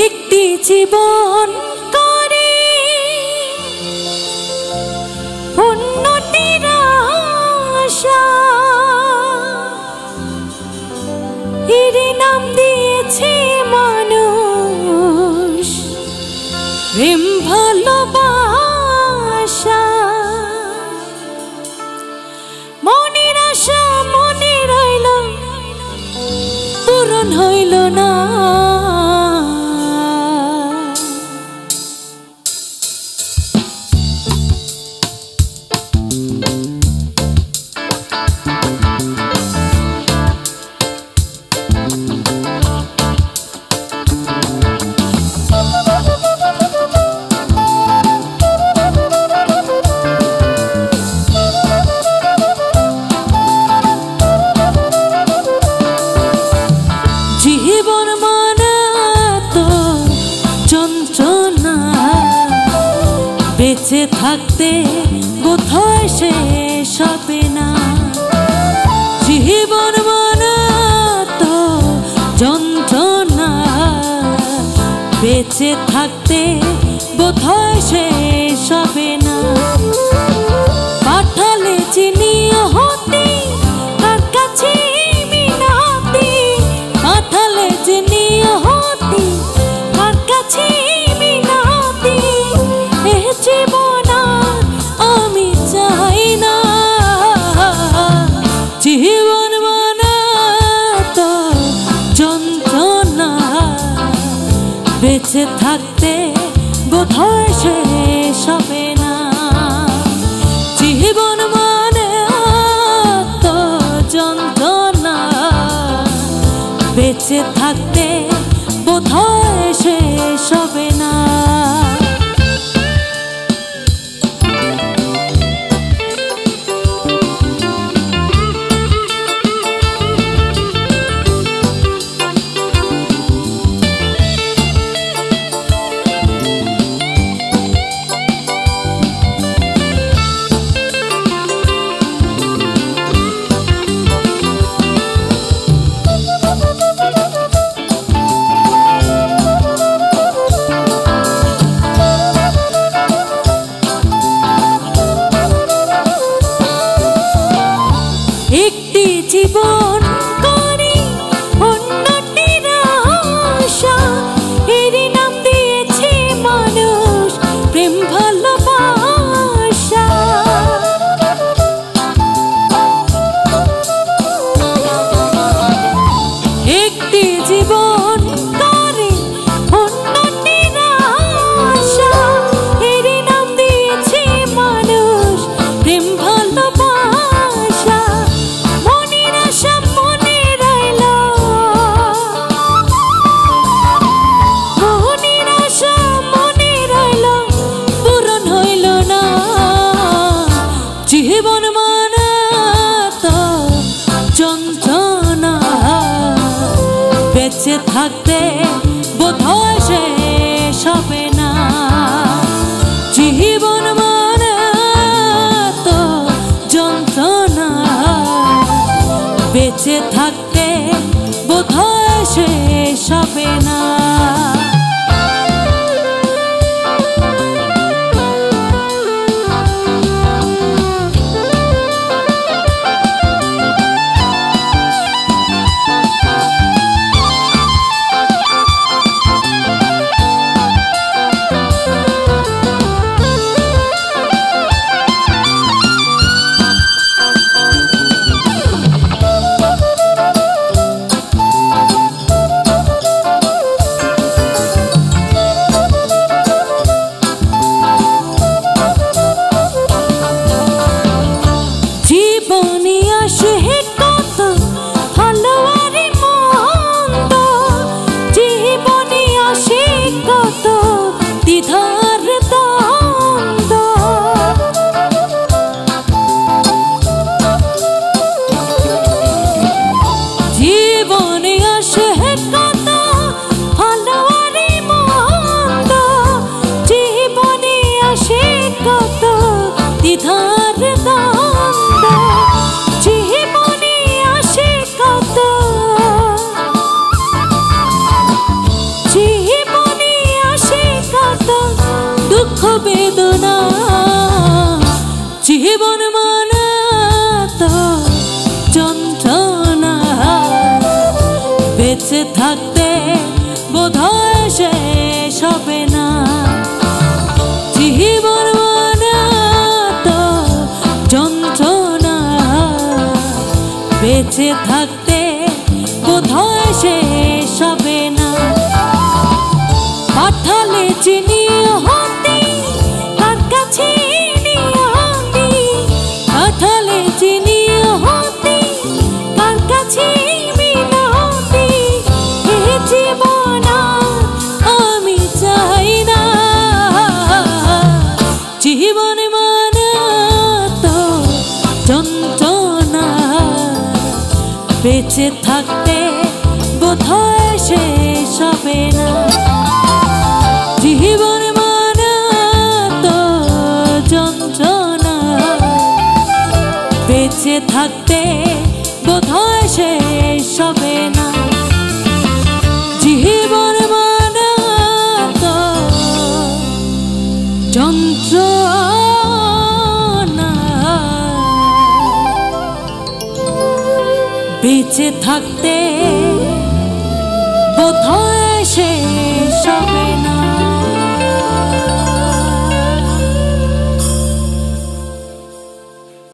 একটি জীবন করে উন্নতির আশা, এর নাম দিয়েছে মানুষ প্রেম ভালোবাসা। মনের আশা মনে রইল, পূরণ হইল না। জীবন মানে তো যন্ত্রণা, বেঁচে থাকতে কোথায় শেষ হবে না। জীবন মানে তো যন্ত্রণা, বেঁচে থাকতে কোথায় শেষ হবে না। পাঠালে চিনি হতে তার কাছে মিনতি, পাঠালে চিনি হতে তার কাছে মিনতি। এ জীবন আমি চাই না। জীবন মানে তো যন্ত্রণা, বেঁচে থাকতে বোধহয় শেষ হবে না। জীবন মানে তো যন্ত্রণা, বেঁচে থাকতে বোধহয় শেষ হবে না। একটি জীবন করে উন্নতির আশা, এর নাম দিয়েছে মানুষ প্রেম ভালোবাসা। একটি জীবন করে উন্নতির আশা, এর নাম দিয়েছে মানুষ প্রেম ভালোবাসা। মনের আশা মনে রইল, মনের আশা মনে রইল, পূরণ হইল না। জীবন মানে তো যন্ত্রণা, বেঁচে থাকতে বোধহয় শেষ হবে না। জীবন মানে তো যন্ত্রণা, বেঁচে থাকতে বোধহয় শেষ হবে না। বেঁচে থাকতে বোধহয় শেষ হবে না। পাঠালে চিনি হতে কার কাছে নিয়তি, পাঠালে চিনি হতে কার কাছে মিনতি। এ জীবন আমি চাই না, জীবন মানে তো যন্ত্রণা। বেঁচে থাকতে বোধহয় শেষ হবে না, জীবন মানে তো যন্ত্রণা। বেঁচে থাকতে বোধহয় শেষ হবে না, জীবন মানে তো যন্ত্রণা। বেঁচে থাকতে বোধহয়